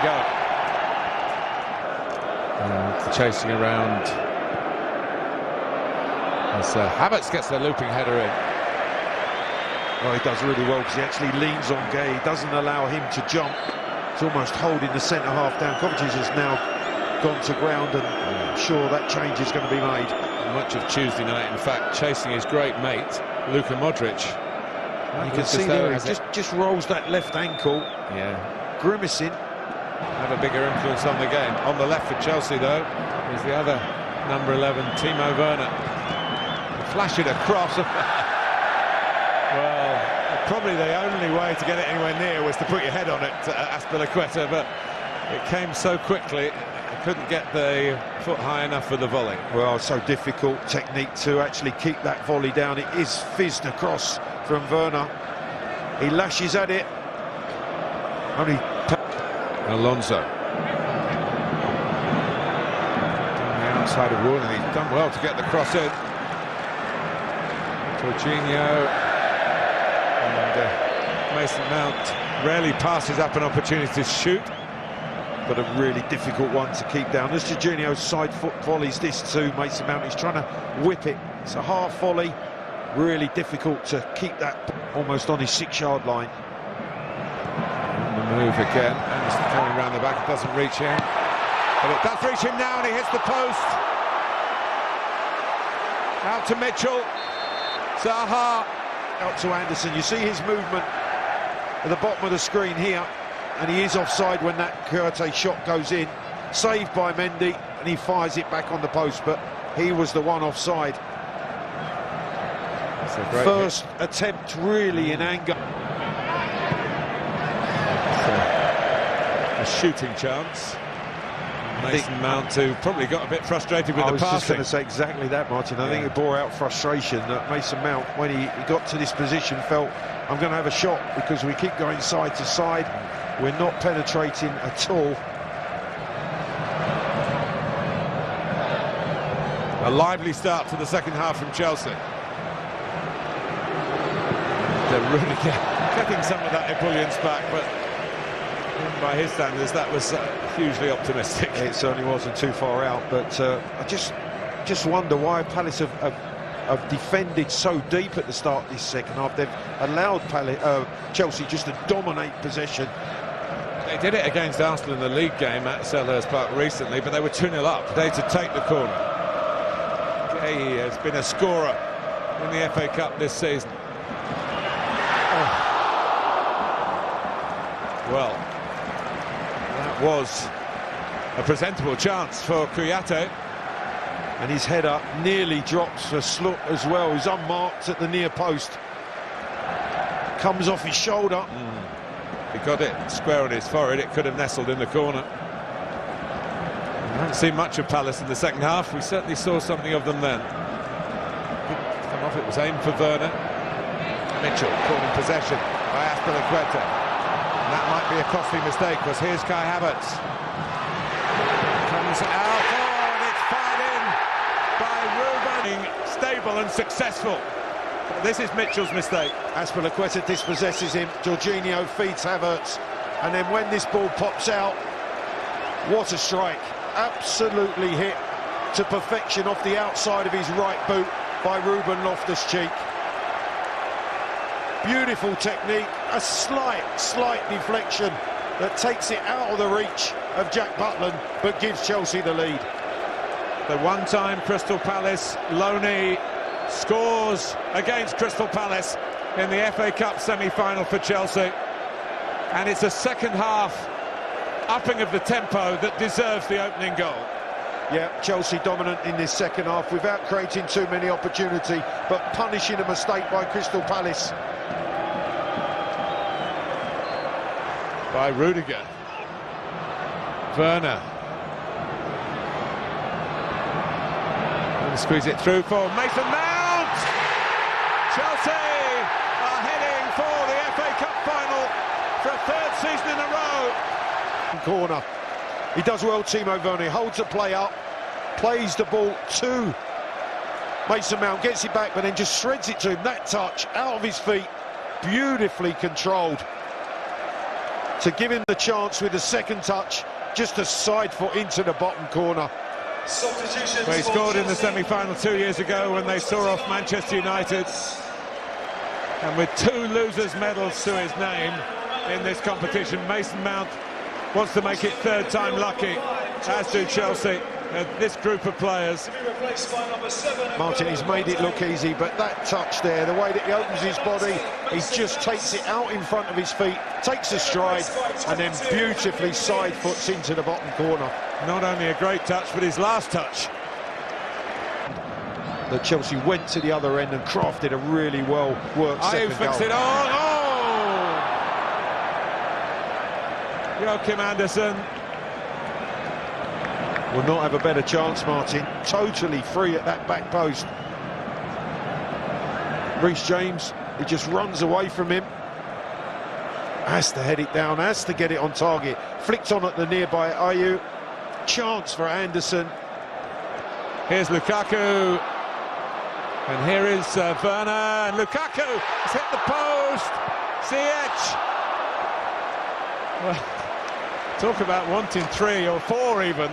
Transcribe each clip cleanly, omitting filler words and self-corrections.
go. Chasing around as Havertz gets the looping header in. Well, he does really well because he actually leans on Gay. He doesn't allow him to jump. He's almost holding the centre half down. Kovacic has now gone to ground, and I'm sure that change is going to be made. Much of Tuesday night, in fact, chasing his great mate, Luka Modric. You can see there, he just rolls that left ankle. Yeah. Grimacing. Have a bigger influence on the game. On the left for Chelsea, though, is the other number 11, Timo Werner. Flash it across. Well, probably the only way to get it anywhere near was to put your head on it, Azpilicueta, but it came so quickly, I couldn't get the foot high enough for the volley. Well, so difficult technique to actually keep that volley down. It is fizzed across from Werner. He lashes at it. Only Alonso. On the outside of Wood, and he's done well to get the cross in. Jorginho. And Mason Mount rarely passes up an opportunity to shoot. But a really difficult one to keep down. As Jorginho's side foot volleys this to Mason Mount, he's trying to whip it. It's a half volley. Really difficult to keep that almost on his 6-yard line. The move again, and it's coming around the back. It doesn't reach him, but it does reach him now, and he hits the post. Out to Mitchell. Zaha. Out to Anderson. You see his movement at the bottom of the screen here, and he is offside when that Kouyaté shot goes in. Saved by Mendy, and he fires it back on the post, but he was the one offside. First attempt really in anger. A shooting chance. Mason Mount, who probably got a bit frustrated with the passing. I was just going to say exactly that, Martin. I think it bore out frustration that Mason Mount, when he got to this position, felt, I'm going to have a shot because we keep going side to side. We're not penetrating at all. A lively start to the second half from Chelsea. They're really getting some of that ebullience back, but by his standards, that was hugely optimistic. It certainly wasn't too far out, but I just wonder why Palace have defended so deep at the start of this second half. They've allowed Chelsea just to dominate possession. They did it against Arsenal in the league game at Selhurst Park recently, but they were 2-0 up. They to take the corner. He has been a scorer in the FA Cup this season. Well, that was a presentable chance for Kouyaté. And his header nearly drops for Slut as well. He's unmarked at the near post. Comes off his shoulder. He got it square on his forehead. It could have nestled in the corner. I haven't seen much of Palace in the second half. We certainly saw something of them then. Come off, it was aimed for Werner. Mitchell caught in possession by Azpilicueta. And that might be a costly mistake, because here's Kai Havertz. Comes out, and it's fired in by Ruben. Stable and successful. This is Mitchell's mistake. Azpilicueta dispossesses him. Jorginho feeds Havertz. And then when this ball pops out, what a strike. Absolutely hit to perfection off the outside of his right boot by Ruben Loftus-Cheek. Beautiful technique, a slight deflection that takes it out of the reach of Jack Butland, but gives Chelsea the lead. The one-time Crystal Palace loanee scores against Crystal Palace in the FA Cup semi-final for Chelsea. And it's a second half upping of the tempo that deserves the opening goal. Yeah, Chelsea dominant in this second half without creating too many opportunity, but punishing a mistake by Crystal Palace. By Rudiger. Werner. And squeeze it through for Mason Mount! Chelsea are heading for the FA Cup final for a third season in a row. Corner. He does well, Timo Werner. He holds the play up, plays the ball to Mason Mount, gets it back, but then just shreds it to him. That touch, out of his feet, beautifully controlled. to give him the chance with the second touch, just a side foot into the bottom corner. Well, he scored in the semi-final 2 years ago when they saw off Manchester United. And with 2 losers' medals to his name in this competition, Mason Mount wants to make it third time lucky, as do Chelsea. This group of players. Martin, he's made it look easy, but that touch there, the way that he opens his body, he just takes it out in front of his feet, takes a stride, and then beautifully side foots into the bottom corner. Not only a great touch, but his last touch. That Chelsea went to the other end and crafted a really well-worked second goal. Fixed it on. Oh! Joachim Andersen will not have a better chance, Martin. Totally free at that back post. Reece James, he just runs away from him. Has to head it down, has to get it on target. Flicked on at the nearby Ayew. Chance for Andersen. Here's Lukaku. And here is Werner. And Lukaku has hit the post. Ziyech. Well, talk about wanting 3 or 4 even.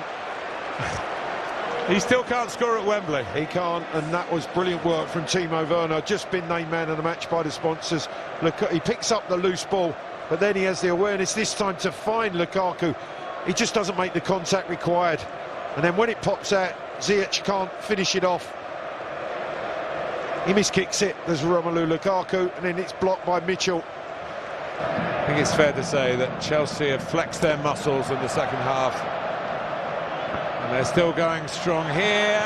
He still can't score at Wembley. He can't, and that was brilliant work from Timo Werner. Just been named man of the match by the sponsors. Look, he picks up the loose ball, but then he has the awareness this time to find Lukaku. He just doesn't make the contact required. And then when it pops out, Ziyech can't finish it off. He miskicks it. There's Romelu Lukaku, and then it's blocked by Mitchell. I think it's fair to say that Chelsea have flexed their muscles in the second half. And they're still going strong here.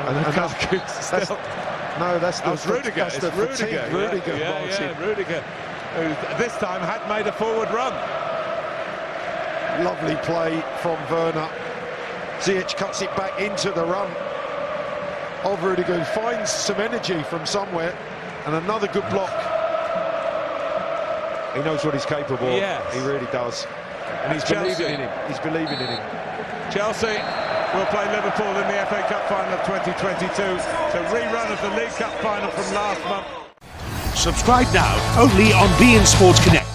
And Lukaku's still... No, that's Rudiger. That's the Rudiger. Rudiger, yeah, Rudiger, who this time had made a forward run. Lovely play from Werner. Ziyech cuts it back into the run of Rudiger, who finds some energy from somewhere, and another good block. He knows what he's capable of. Yes. He really does. And he's believing in him. He's believing in him. Chelsea will play Liverpool in the FA Cup final of 2022. It's a rerun of the League Cup final from last month. Subscribe now, only on beIN Sports Connect.